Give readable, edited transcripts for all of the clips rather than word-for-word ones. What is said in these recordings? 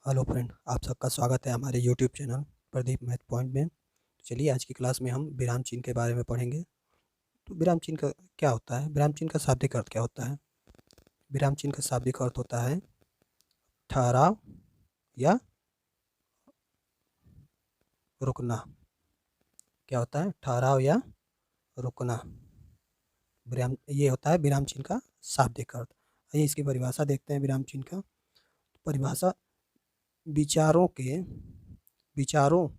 Hello friend, आप सबका स्वागत है हमारे YouTube channel Pradeep math point में। चलिए आज की क्लास में हम विराम चिन्ह के बारे में पढ़ेंगे। तो विराम चिन्ह का क्या होता है? विराम चिन्ह का शाब्दिक अर्थ क्या होता है? विराम चिन्ह का शाब्दिक अर्थ होता है ठहराव या रुकना। क्या होता है? ठहराव या रुकना। विराम ये होता है विराम चिन्ह का शाब्दिक अर्थ। आइए इसकी परिभाषा देखते हैं। विराम चिन्ह का परिभाषा विचारों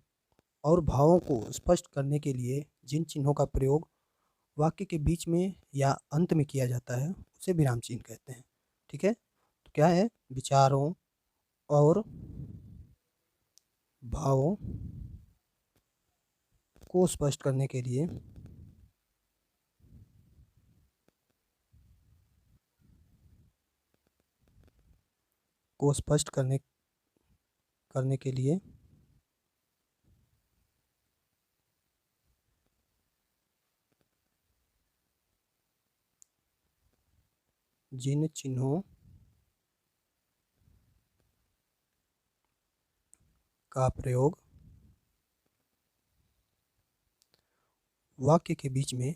और भावों को स्पष्ट करने के लिए जिन चिन्हों का प्रयोग वाक्य के बीच में या अंत में किया जाता है उसे विराम चिन्ह कहते हैं। ठीक है, तो क्या है? विचारों और भावों को स्पष्ट करने के लिए करने के लिए जिन चिन्हों का प्रयोग वाक्य के बीच में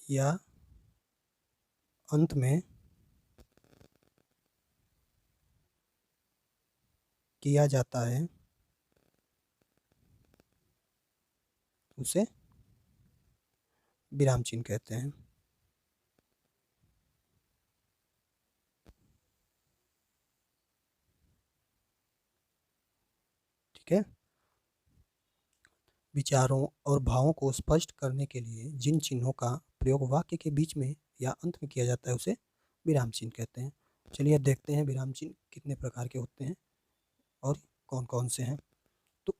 या अंत में किया जाता है उसे विराम चिन्ह कहते हैं। ठीक है, विचारों और भावों को स्पष्ट करने के लिए जिन चिन्हों का प्रयोग वाक्य के बीच में या अंत में किया जाता है उसे विराम चिन्ह कहते हैं। चलिए अब देखते हैं विराम चिन्ह कितने प्रकार के होते हैं और कौन कौन से हैं। तो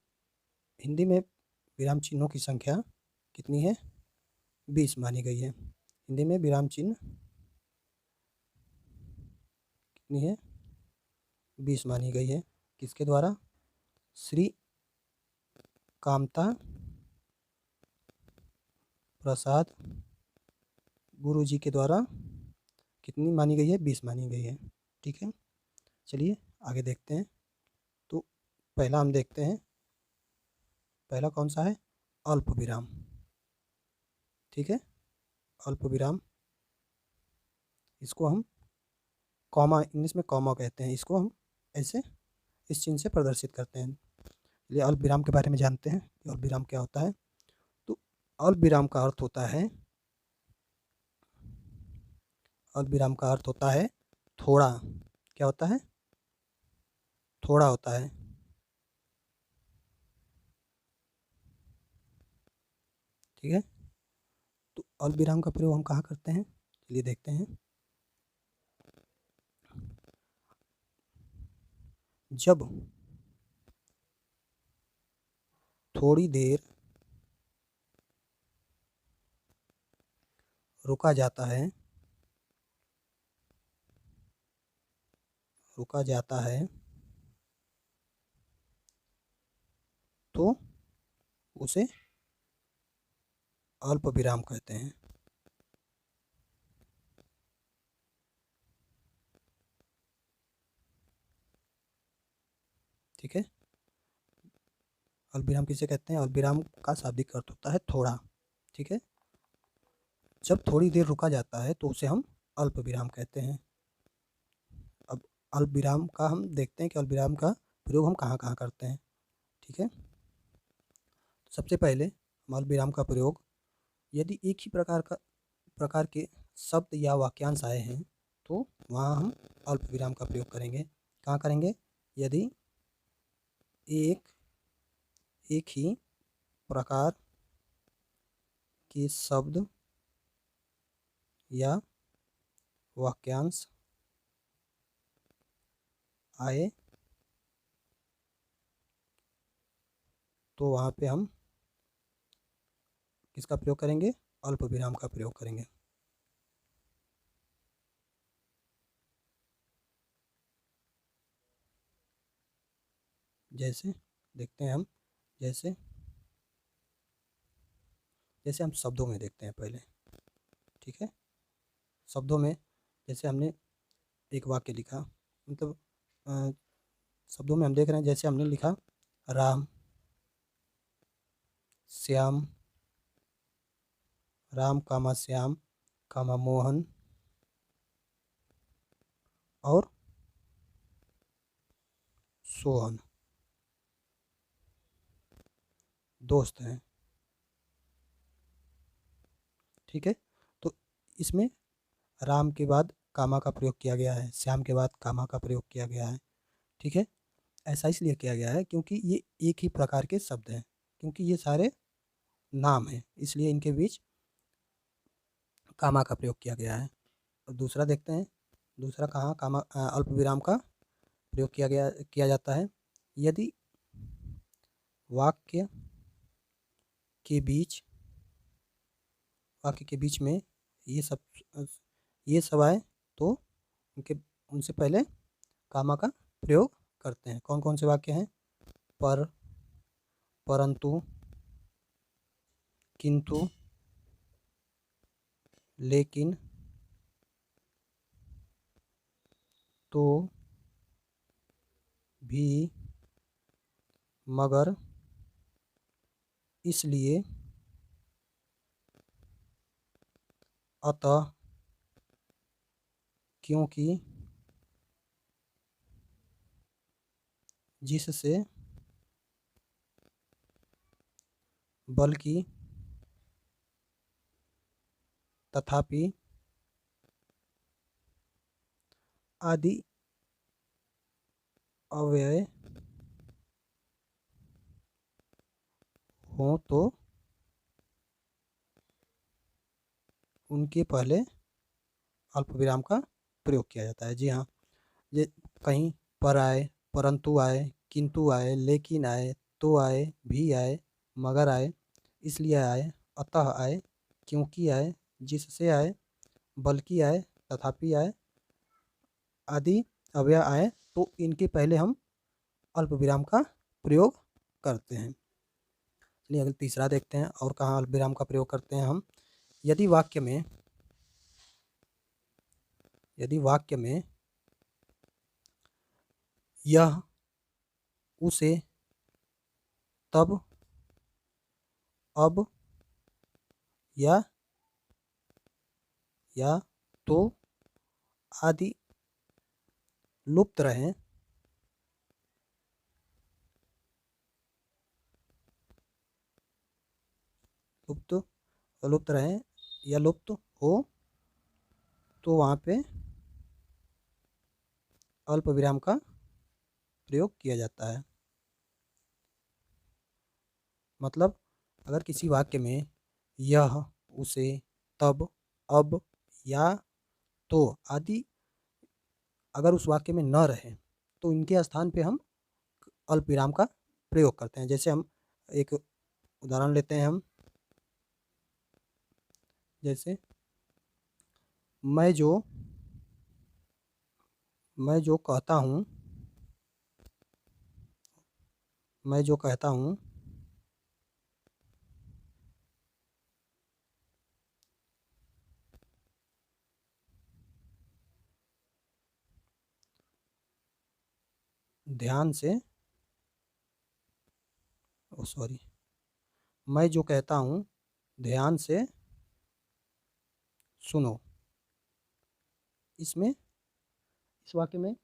हिंदी में विराम चिन्हों की संख्या कितनी है? 20 मानी गई है। हिंदी में विराम चिन्ह कितनी है? 20 मानी गई है। किसके द्वारा? श्री कामता प्रसाद गुरु जी के द्वारा कितनी मानी गई है? 20 मानी गई है। ठीक है, चलिए आगे देखते हैं। तो पहला हम देखते हैं, पहला कौन सा है? अल्प विराम। ठीक है, अल्प विराम, इसको हम कॉमा, इंग्लिश में कॉमा कहते हैं। इसको हम ऐसे इस चिन्ह से प्रदर्शित करते हैं। चलिए अल्प विराम के बारे में जानते हैं कि अल्प विराम क्या होता है। तो अल्प विराम का अर्थ होता है, अल्प विराम का अर्थ होता है थोड़ा। क्या होता है? थोड़ा होता है। ठीक है, तो अल्प विराम का प्रयोग हम कहाँ करते हैं? चलिए देखते हैं। जब थोड़ी देर रुका जाता है, तो उसे अल्प विराम कहते हैं। ठीक है, अल्प विराम किसे कहते हैं? अल्प विराम का शाब्दिक अर्थ होता है थोड़ा। ठीक है, जब थोड़ी देर रुका जाता है तो उसे हम अल्प विराम कहते हैं। अब अल्प विराम का हम देखते हैं कि अल्प विराम का प्रयोग हम कहाँ कहाँ करते हैं। ठीक है, सबसे पहले हम अल्प विराम का प्रयोग यदि एक ही प्रकार के शब्द या वाक्यांश आए हैं तो वहाँ हम अल्प विराम का प्रयोग करेंगे। कहाँ करेंगे? यदि एक ही प्रकार के शब्द या वाक्यांश आए तो वहाँ पे हम किसका प्रयोग करेंगे? अल्प विराम का प्रयोग करेंगे। जैसे देखते हैं हम, जैसे हम शब्दों में देखते हैं पहले। ठीक है, शब्दों में जैसे हमने एक वाक्य लिखा, मतलब शब्दों में हम देख रहे हैं, जैसे हमने लिखा राम, श्याम, राम कामा श्याम कामा मोहन और सोहन दोस्त हैं। ठीक है, तो इसमें राम के बाद कामा का प्रयोग किया गया है, श्याम के बाद कामा का प्रयोग किया गया है। ठीक है, ऐसा इसलिए किया गया है क्योंकि ये एक ही प्रकार के शब्द हैं, क्योंकि ये सारे नाम हैं, इसलिए इनके बीच कामा का प्रयोग किया गया है। और दूसरा देखते हैं, दूसरा कहाँ कामा अल्प विराम का प्रयोग किया जाता है। यदि वाक्य के बीच में ये सब आए तो उनसे पहले कामा का प्रयोग करते हैं। कौन कौन से वाक्य हैं? पर, परंतु, किंतु, लेकिन, तो, भी, मगर, इसलिए, अतः, क्योंकि, जिससे, बल्कि, तथापि, आदि अव्यय हो तो उनके पहले अल्प विराम का प्रयोग किया जाता है। जी हाँ, ये कहीं पर आए, परंतु आए, किंतु आए, लेकिन आए, तो आए, भी आए, मगर आए, इसलिए आए, अतः आए, क्योंकि आए, जिससे आए, बल्कि आए, तथापि आए, आदि अव्यय आए तो इनके पहले हम अल्प विराम का प्रयोग करते हैं। चलिए अगले तीसरा देखते हैं, और कहाँ अल्प विराम का प्रयोग करते हैं हम। यदि वाक्य में यह, उसे, तब, अब, या तो आदि लुप्त रहें, लुप्त रहें या लुप्त हो तो वहाँ पे अल्प विराम का प्रयोग किया जाता है। मतलब अगर किसी वाक्य में यह, उसे, तब, अब, या तो आदि अगर उस वाक्य में न रहे तो इनके स्थान पे हम अल्प विराम का प्रयोग करते हैं। जैसे हम एक उदाहरण लेते हैं हम, जैसे मैं जो कहता हूँ, मैं जो कहता हूँ ध्यान से, सॉरी, मैं जो कहता हूँ ध्यान से सुनो। इस वाक्य में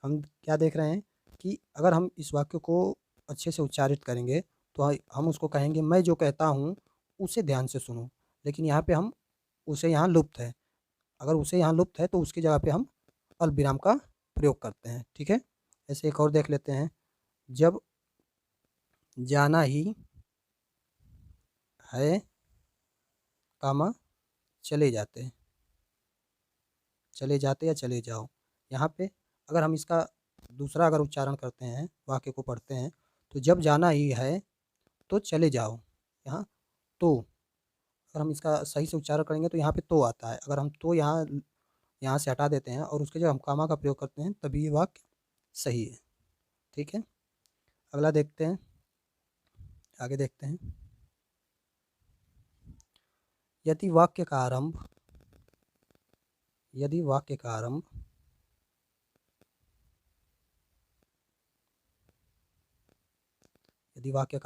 हम क्या देख रहे हैं कि अगर हम इस वाक्य को अच्छे से उच्चारित करेंगे तो हम उसको कहेंगे मैं जो कहता हूँ उसे ध्यान से सुनो, लेकिन यहाँ पे हम उसे यहाँ लुप्त है, अगर उसे यहाँ लुप्त है तो उसकी जगह पे हम अल्प विराम का प्रयोग करते हैं। ठीक है, ऐसे एक और देख लेते हैं। जब जाना ही है, कामा, चले जाते या चले जाओ। यहाँ पे अगर हम इसका दूसरा अगर उच्चारण करते हैं, वाक्य को पढ़ते हैं, तो जब जाना ही है तो चले जाओ। यहाँ तो अगर हम इसका सही से उच्चारण करेंगे तो यहाँ पे तो आता है। अगर हम तो यहाँ से हटा देते हैं और उसके जगह हम कामा का प्रयोग करते हैं तभी ये वाक्य सही है। ठीक है, अगला देखते हैं, आगे देखते हैं। यदि वाक्य का आरंभ यदि वाक्य का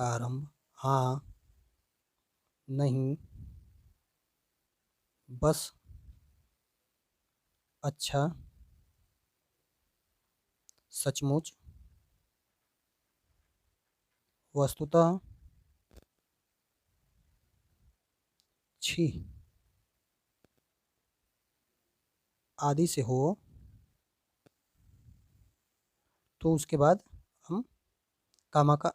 आरंभ हाँ, नहीं, बस, अच्छा, सचमुच, वस्तुतः, छी आदि से हो, तो उसके बाद हम कामा का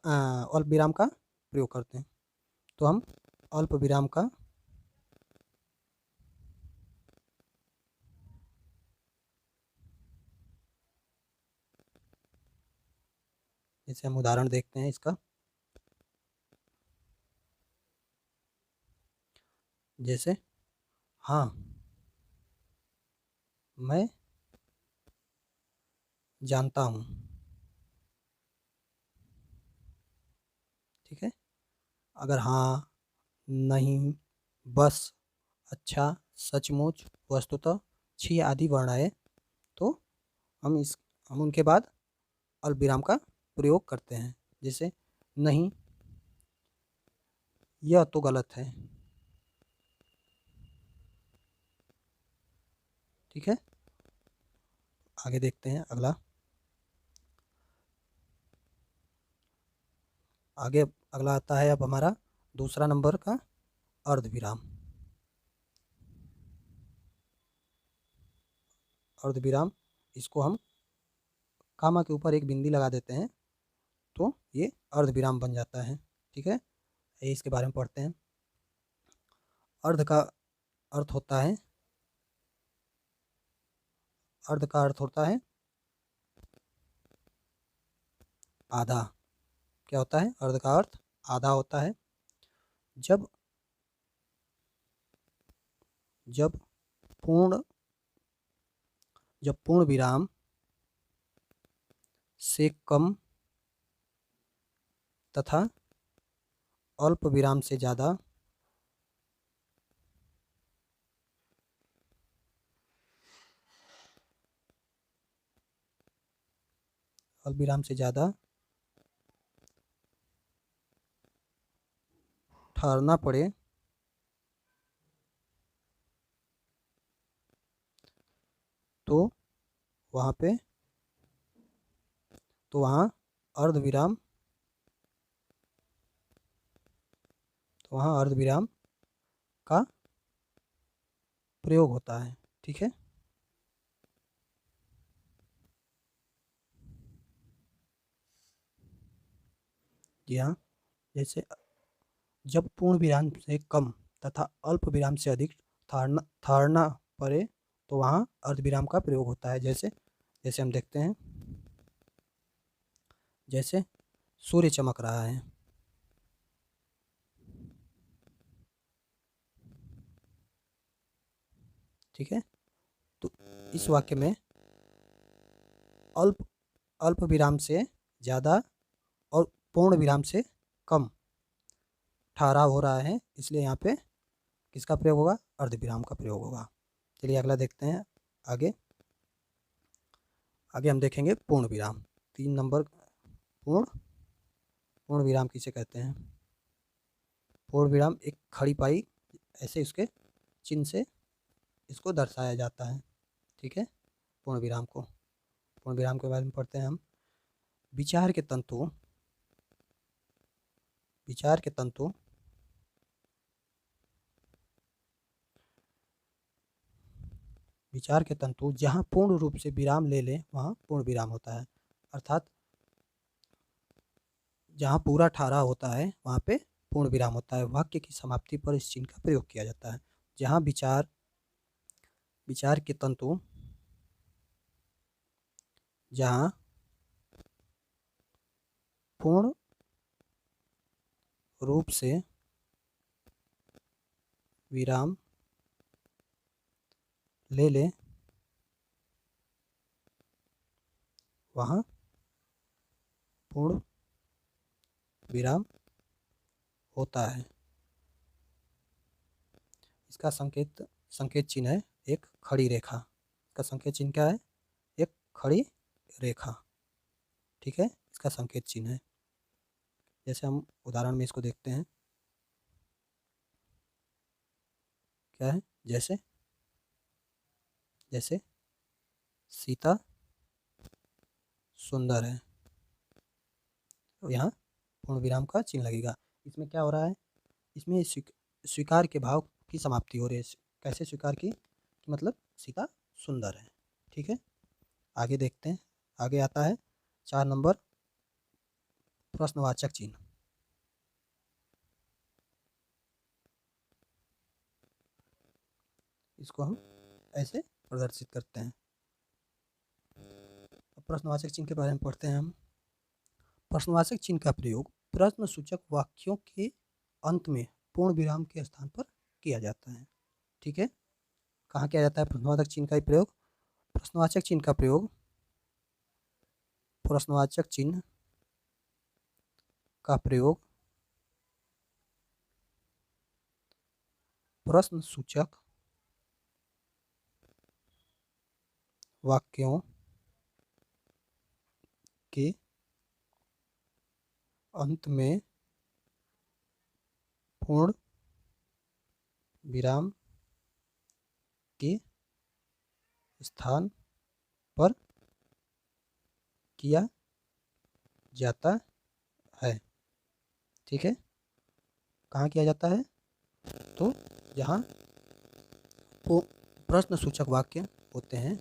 अल्प विराम का प्रयोग करते हैं। तो हम अल्प विराम का जैसे हम उदाहरण देखते हैं इसका, जैसे हाँ, मैं जानता हूँ। ठीक है। अगर हाँ, नहीं, बस, अच्छा, सचमुच, वस्तुतः, छी आदि वर्ण आए तो हम उनके बाद अल्प विराम का प्रयोग करते हैं। जैसे नहीं, यह तो गलत है। ठीक है। आगे देखते हैं अगला। आगे अगला आता है अब हमारा दूसरा नंबर का अर्ध विराम। अर्ध विराम, इसको हम कामा के ऊपर एक बिंदी लगा देते हैं तो ये अर्ध विराम बन जाता है। ठीक है। ये इसके बारे में पढ़ते हैं। अर्ध का अर्थ होता है अर्ध का अर्थ होता है आधा। क्या होता है? अर्ध का अर्थ आधा होता है। जब जब पूर्ण जब पूर्ण विराम से कम तथा अल्प विराम से ज़्यादा अल्प विराम से ज़्यादा ठहरना पड़े तो वहाँ पे तो वहाँ अर्ध विराम का प्रयोग होता है। ठीक है। जी हाँ। जैसे जब पूर्ण विराम से कम तथा अल्प विराम से अधिक ठहरना पड़े तो वहाँ अर्ध विराम का प्रयोग होता है। जैसे जैसे हम देखते हैं, जैसे सूर्य चमक रहा है। ठीक है। तो इस वाक्य में अल्प अल्प विराम से ज़्यादा और पूर्ण विराम से कम ठहराव हो रहा है, इसलिए यहाँ पे किसका प्रयोग होगा? अर्ध विराम का प्रयोग होगा। चलिए अगला देखते हैं। आगे आगे हम देखेंगे पूर्ण विराम। 3 नंबर पूर्ण पूर्ण विराम किसे कहते हैं? पूर्ण विराम एक खड़ी पाई ऐसे उसके चिन्ह से इसको दर्शाया जाता है। ठीक है। पूर्ण विराम को पूर्ण विराम के बारे में पढ़ते हैं हम। विचार के तंतु विचार के तंतु विचार के तंतु जहाँ पूर्ण रूप से विराम ले लें वहाँ पूर्ण विराम होता है। अर्थात जहाँ पूरा ठहराव होता है वहाँ पे पूर्ण विराम होता है। वाक्य की समाप्ति पर इस चिन्ह का प्रयोग किया जाता है। जहाँ विचार के तंतु जहाँ पूर्ण रूप से विराम ले लें वहाँ पूर्ण विराम होता है। इसका संकेत चिन्ह है एक खड़ी रेखा। इसका संकेत चिन्ह क्या है? एक खड़ी रेखा, ठीक है, इसका संकेत चिन्ह है। जैसे हम उदाहरण में इसको देखते हैं, क्या है? जैसे जैसे सीता सुंदर है, तो यहाँ पूर्ण विराम का चिन्ह लगेगा। इसमें क्या हो रहा है? इसमें स्वीकार के भाव की समाप्ति हो रही है। कैसे स्वीकार की? कि मतलब सीता सुंदर है, ठीक है। आगे देखते हैं, आगे आता है 4 नंबर प्रश्नवाचक चिन्ह। इसको हम ऐसे प्रदर्शित करते हैं। अब प्रश्नवाचक चिन्ह के बारे में पढ़ते हैं हम। प्रश्नवाचक चिन्ह का प्रयोग प्रश्न सूचक वाक्यों के अंत में पूर्ण विराम के स्थान पर किया जाता है, ठीक है। कहाँ किया जाता है प्रश्नवाचक चिन्ह का प्रयोग? प्रश्नवाचक चिन्ह का प्रयोग प्रश्नवाचक चिन्ह का प्रयोग प्रश्न सूचक वाक्यों के अंत में पूर्ण विराम के स्थान पर किया जाता है, ठीक है। कहाँ किया जाता है? तो जहाँ प्रश्न सूचक वाक्य होते हैं,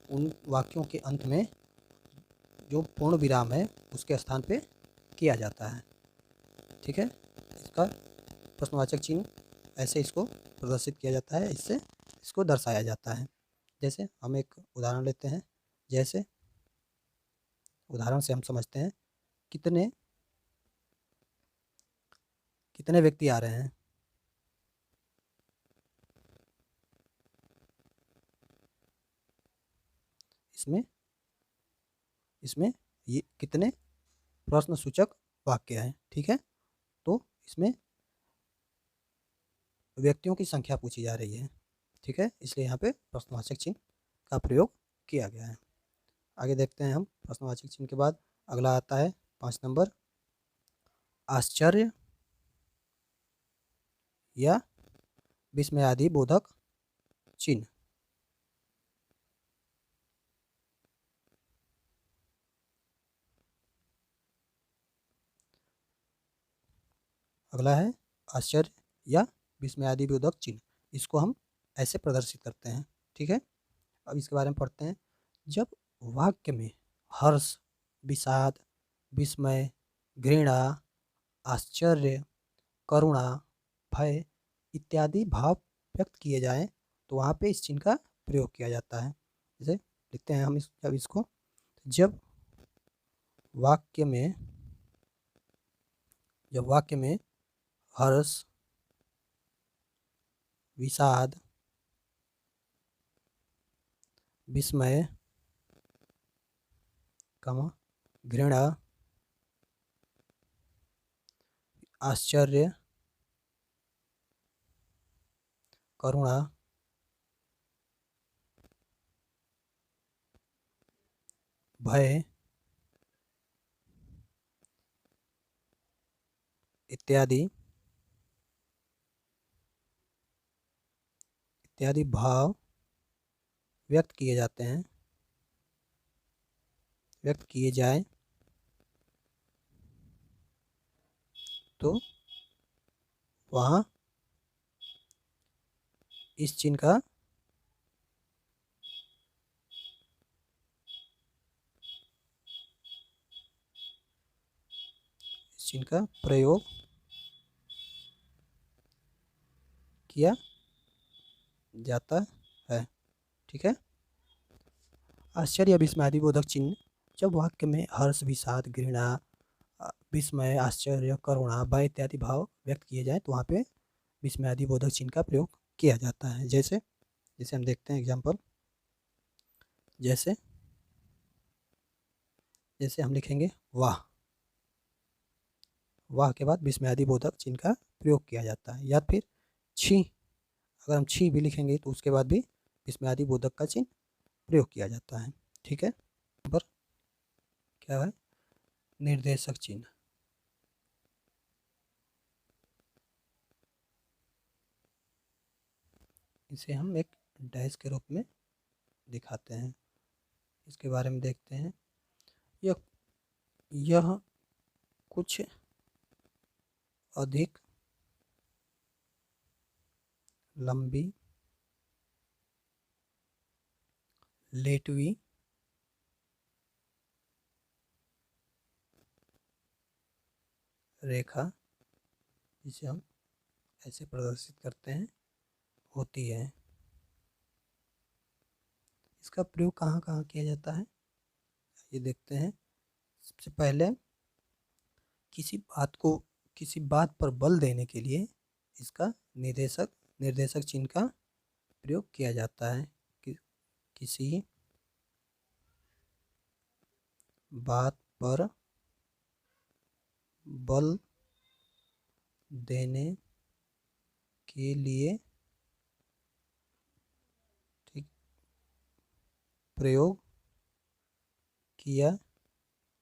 उन वाक्यों के अंत में जो पूर्ण विराम है उसके स्थान पे किया जाता है, ठीक है। इसका प्रश्नवाचक चिन्ह ऐसे इसको प्रदर्शित किया जाता है, इससे इसको दर्शाया जाता है। जैसे हम एक उदाहरण लेते हैं, जैसे उदाहरण से हम समझते हैं कितने कितने व्यक्ति आ रहे हैं। इसमें इसमें ये कितने प्रश्न सूचक वाक्य हैं, ठीक है। तो इसमें व्यक्तियों की संख्या पूछी जा रही है, ठीक है, इसलिए यहाँ पे प्रश्नवाचक चिन्ह का प्रयोग किया गया है। आगे देखते हैं हम प्रश्नवाचक चिन्ह के बाद अगला आता है 5 नंबर आश्चर्य या विस्मयादि बोधक चिन्ह। अगला है आश्चर्य या विस्मयादि बोधक चिन्ह। इसको हम ऐसे प्रदर्शित करते हैं, ठीक है। अब इसके बारे में पढ़ते हैं। जब वाक्य में हर्ष, विषाद, विस्मय, घृणा, आश्चर्य, करुणा, भय इत्यादि भाव व्यक्त किए जाएं तो वहाँ पे इस चिन्ह का प्रयोग किया जाता है। जैसे लिखते हैं हम जब इसको, जब वाक्य में हर्ष, विषाद, विस्मय, घृणा, आश्चर्य, करुणा, भय इत्यादि भाव व्यक्त किए जाएं तो वहाँ इस चिन्ह का प्रयोग किया जाता है, ठीक है। आश्चर्य या विस्मयादि बोधक चिन्ह जब वाक्य में हर्ष, विषाद, घृणा, विस्मय, आश्चर्य, करुणा, भय इत्यादि भाव व्यक्त किए जाए तो वहाँ पे विस्मयादि बोधक चिन्ह का प्रयोग किया जाता है। जैसे जैसे हम देखते हैं एग्जाम्पल, जैसे जैसे हम लिखेंगे वाह, वाह के बाद विस्मयादि बोधक चिन्ह का प्रयोग किया जाता है। या फिर छी, अगर हम छी भी लिखेंगे तो उसके बाद भी विस्मयादि बोधक का चिन्ह प्रयोग किया जाता है। ठीक है, नंबर क्या है, निर्देशक चिन्ह। इसे हम एक डैश के रूप में दिखाते हैं। इसके बारे में देखते हैं। यह यह कुछ अधिक लंबी लेटवी रेखा, जिसे हम ऐसे प्रदर्शित करते हैं, होती है। इसका प्रयोग कहाँ कहाँ किया जाता है, ये देखते हैं। सबसे पहले किसी बात पर बल देने के लिए इसका निर्देशक चिन्ह का प्रयोग किया जाता है। किसी बात पर बल देने के लिए ठीक प्रयोग किया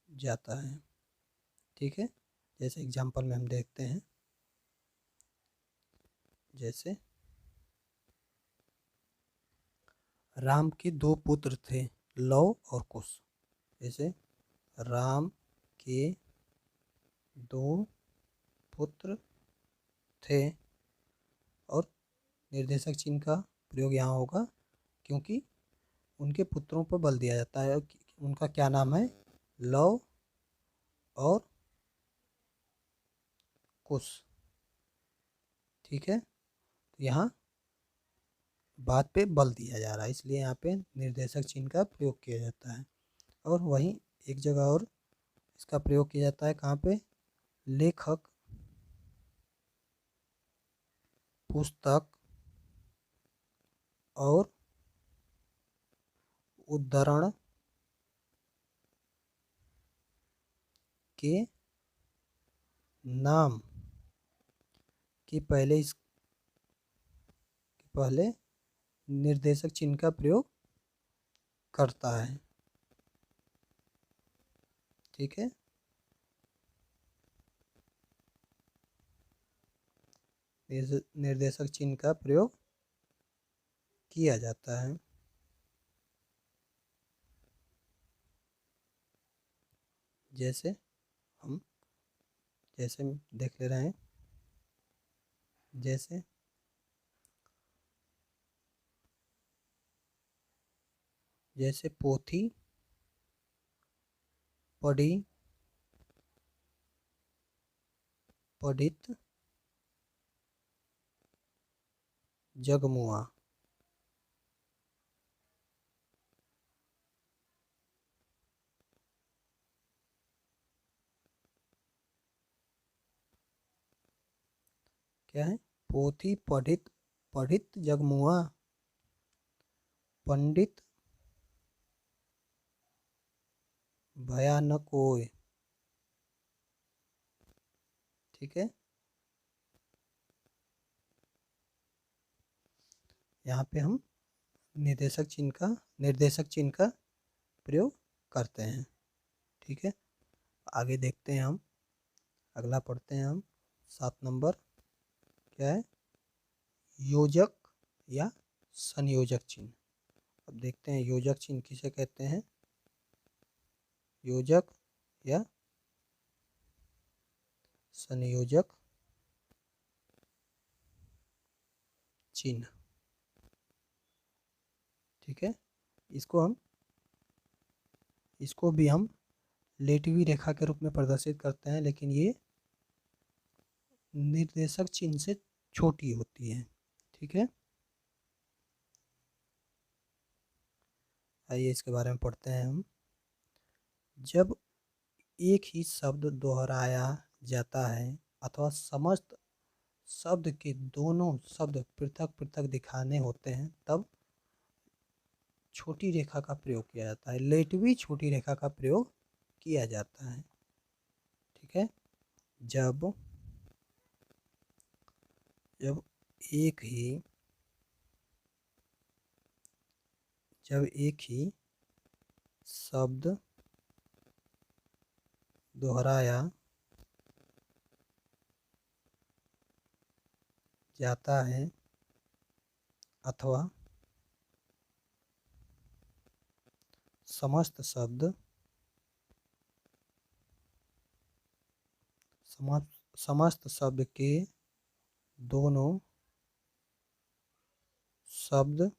जाता है। ठीक है, जैसे एग्जाम्पल में हम देखते हैं, जैसे राम के 2 पुत्र थे, लव और कुश। जैसे राम के 2 पुत्र थे, और निर्देशक चिन्ह का प्रयोग यहाँ होगा क्योंकि उनके पुत्रों पर बल दिया जाता है। उनका क्या नाम है, लव और कुश। ठीक है, तो यहाँ बात पे बल दिया जा रहा है, इसलिए यहाँ पे निर्देशक चिन्ह का प्रयोग किया जाता है। और वहीं एक जगह और इसका प्रयोग किया जाता है, कहाँ पे, लेखक पुस्तक और उद्धरण के नाम के पहले निर्देशक चिन्ह का प्रयोग करता है। ठीक है, निर्देशक चिन्ह का प्रयोग किया जाता है। जैसे हम देख ले रहे हैं, जैसे पोथी पढ़ित जगमुआ। क्या है, पोथी पढ़ित जगमुआ, पंडित भयानक ओय। ठीक है, यहाँ पे हम निर्देशक चिन्ह का प्रयोग करते हैं। ठीक है, आगे देखते हैं हम, अगला पढ़ते हैं हम 7 नंबर। क्या है, योजक या संयोजक चिन्ह। अब देखते हैं योजक चिन्ह किसे कहते हैं, योजक या संयोजक चिन्ह। ठीक है, इसको भी हम लेटवी रेखा के रूप में प्रदर्शित करते हैं, लेकिन ये निर्देशक चिन्ह से छोटी होती है। ठीक है, आइए इसके बारे में पढ़ते हैं हम। जब एक ही शब्द दोहराया जाता है अथवा समस्त शब्द के दोनों शब्द पृथक पृथक दिखाने होते हैं, तब छोटी रेखा का प्रयोग किया जाता है, लेटवी छोटी रेखा का प्रयोग किया जाता है। ठीक है, जब एक ही जब एक ही शब्द दोहराया जाता है अथवा समस्त शब्द के दोनों शब्द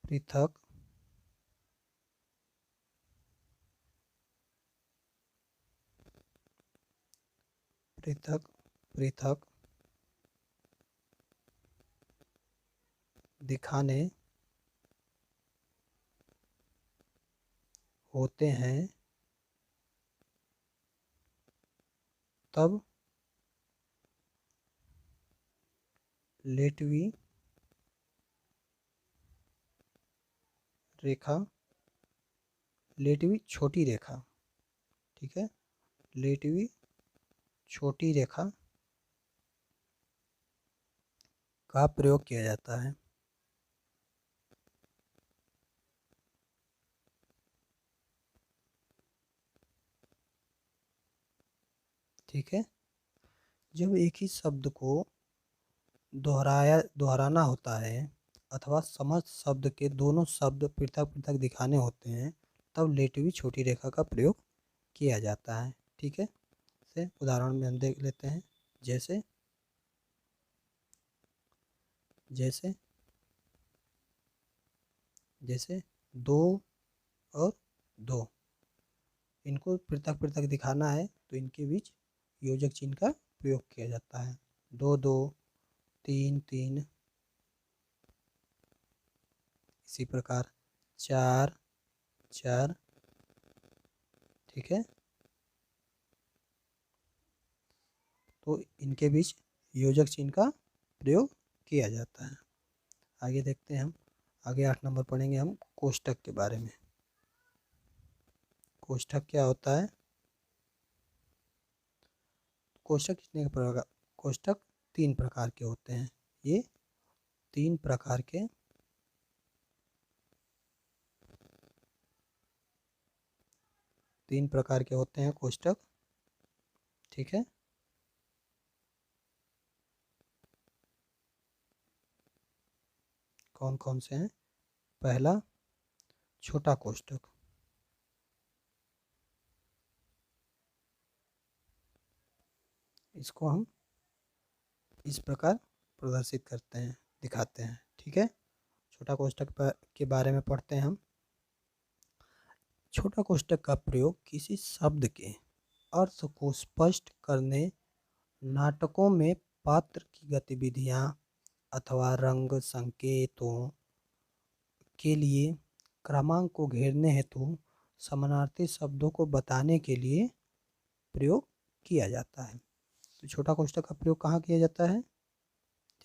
पृथक पृथक पृथक दिखाने होते हैं तब लेटवी छोटी रेखा, ठीक है, लेटवी छोटी रेखा का प्रयोग किया जाता है। ठीक है, जब एक ही शब्द को दोहराना होता है अथवा समस्त शब्द के दोनों शब्द पृथक पृथक दिखाने होते हैं तब लेटवी छोटी रेखा का प्रयोग किया जाता है। ठीक है, से उदाहरण में हम देख लेते हैं। जैसे जैसे जैसे दो और दो, इनको पृथक पृथक दिखाना है तो इनके बीच योजक चिन्ह का प्रयोग किया जाता है। दो दो, तीन तीन, इसी प्रकार चार चार। ठीक है, तो इनके बीच योजक चिन्ह का प्रयोग किया जाता है। आगे देखते हैं हम, आगे 8 नंबर पढ़ेंगे हम कोष्ठक के बारे में। कोष्ठक क्या होता है? कोष्ठक कितने प्रकार? कोष्ठक 3 प्रकार के होते हैं। ये 3 प्रकार के होते हैं कोष्ठक। ठीक है, कौन कौन से हैं? पहला छोटा कोष्ठक, इसको हम इस प्रकार प्रदर्शित करते हैं, दिखाते हैं। ठीक है, छोटा कोष्ठक के बारे में पढ़ते हैं हम। छोटा कोष्ठक का प्रयोग किसी शब्द के अर्थ को स्पष्ट करने, नाटकों में पात्र की गतिविधियां अथवा रंग संकेतों के लिए, क्रमांक को घेरने हेतु, समानार्थी शब्दों को बताने के लिए प्रयोग किया जाता है। तो छोटा कोष्ठक का प्रयोग कहाँ किया जाता है?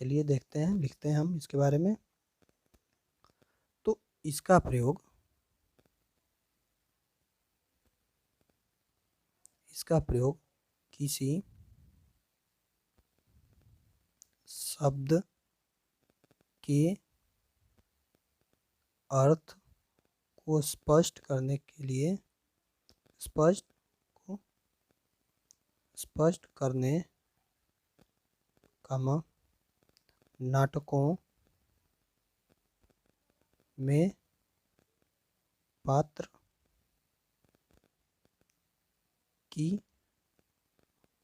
चलिए देखते हैं, लिखते हैं हम इसके बारे में। तो इसका प्रयोग किसी शब्द के अर्थ को स्पष्ट करने के लिए, स्पष्ट करने, नाटकों में पात्र की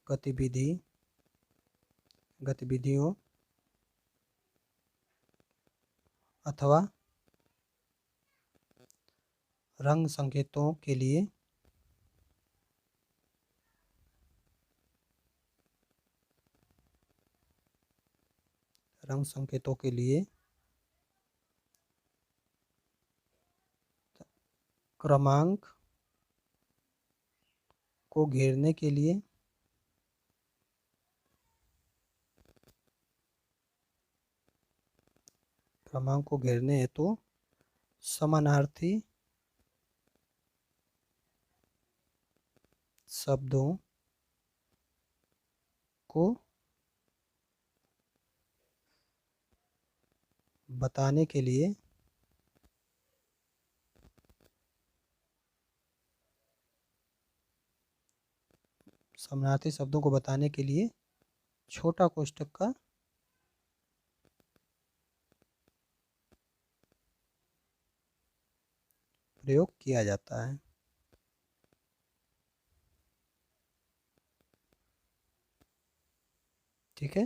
गतिविधियों अथवा रंग संकेतों के लिए, क्रमांक को घेरने के लिए, हेतु समानार्थी शब्दों को बताने के लिए समानार्थी शब्दों को बताने के लिए छोटा कोष्ठक का प्रयोग किया जाता है। ठीक है,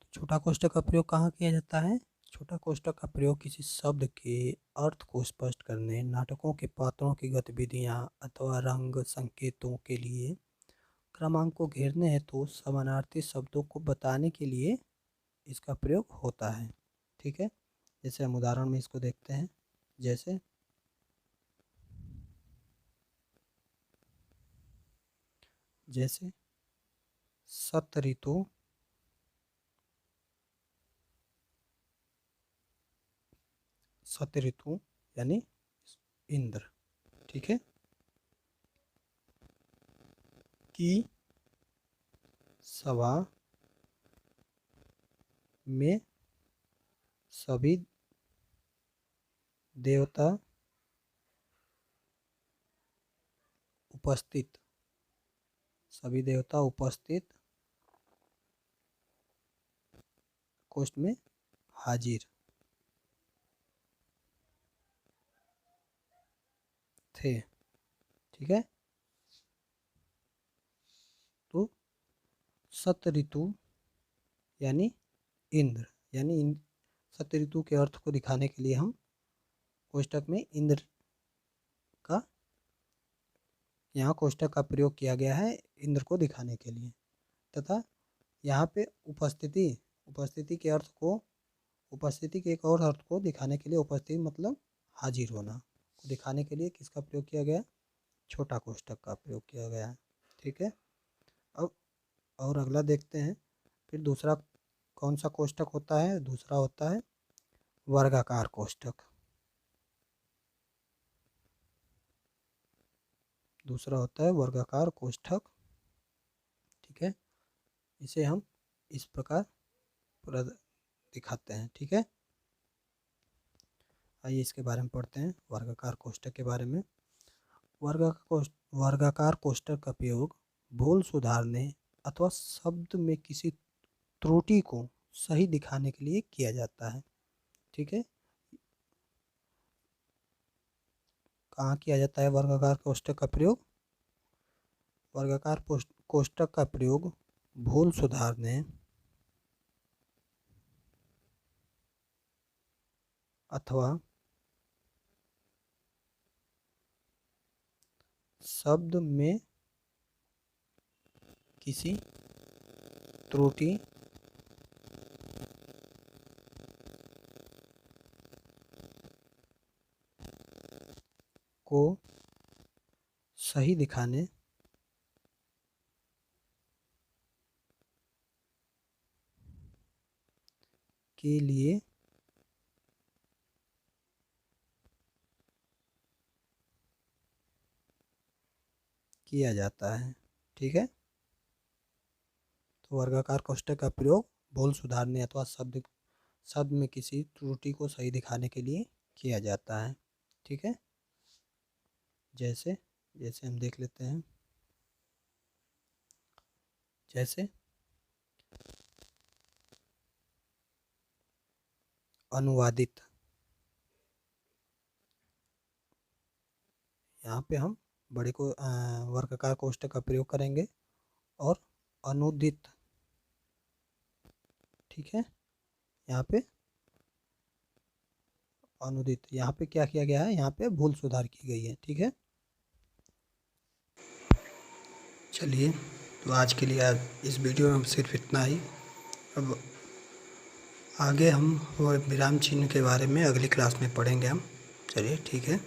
तो छोटा कोष्ठक का प्रयोग कहाँ किया जाता है? छोटा कोष्ठक का प्रयोग किसी शब्द के अर्थ को स्पष्ट करने, नाटकों के पात्रों की गतिविधियाँ अथवा रंग संकेतों के लिए, क्रमांक को घेरने हेतु समानार्थी शब्दों को बताने के लिए इसका प्रयोग होता है। ठीक है, जैसे हम उदाहरण में इसको देखते हैं। जैसे सत ऋतु यानी इंद्र। ठीक है, की सभा में सभी देवता उपस्थित कोष्ठ में हाजिर थे। ठीक है, तो सत ऋतु यानी इंद्र, सत ऋतु के अर्थ को दिखाने के लिए हम कोष्ठक में इंद्र का यहाँ कोष्ठक का प्रयोग किया गया है इंद्र को दिखाने के लिए। तथा यहाँ पे उपस्थिति के अर्थ को, उपस्थिति के एक और अर्थ को दिखाने के लिए, उपस्थिति मतलब हाजिर होना को दिखाने के लिए किसका प्रयोग किया गया? छोटा कोष्ठक का प्रयोग किया गया है। ठीक है, अब और अगला देखते हैं। फिर दूसरा कौन सा कोष्ठक होता है? दूसरा होता है वर्गाकार कोष्ठक। दूसरा होता है वर्गाकार कोष्ठक। ठीक है, इसे हम इस प्रकार दिखाते हैं। ठीक है, आइए इसके बारे में पढ़ते हैं, वर्गाकार कोष्ठक के बारे में। वर्गाकार कोष्ठक का प्रयोग भूल सुधारने अथवा शब्द में किसी त्रुटि को सही दिखाने के लिए किया जाता है। ठीक है, कहाँ किया जाता है वर्गाकार कोष्ठक का प्रयोग? वर्गाकार कोष्ठक का प्रयोग भूल सुधारने अथवा शब्द में किसी त्रुटि को सही दिखाने के लिए किया जाता है। ठीक है, तो वर्गाकार कोष्ठक का प्रयोग भूल सुधारने अथवा शब्द में किसी त्रुटि को सही दिखाने के लिए किया जाता है। ठीक है, जैसे हम देख लेते हैं। जैसे अनुवादित, यहाँ पे हम बड़े को वर्गाकार कोष्ठक का प्रयोग करेंगे। और अनुदित, ठीक है, यहाँ पे अनुदित, यहाँ पे क्या किया गया है? यहाँ पे भूल सुधार की गई है। ठीक है, चलिए, तो आज के लिए इस वीडियो में सिर्फ इतना ही। अब आगे हम विराम चिन्ह के बारे में अगली क्लास में पढ़ेंगे हम। चलिए, ठीक है।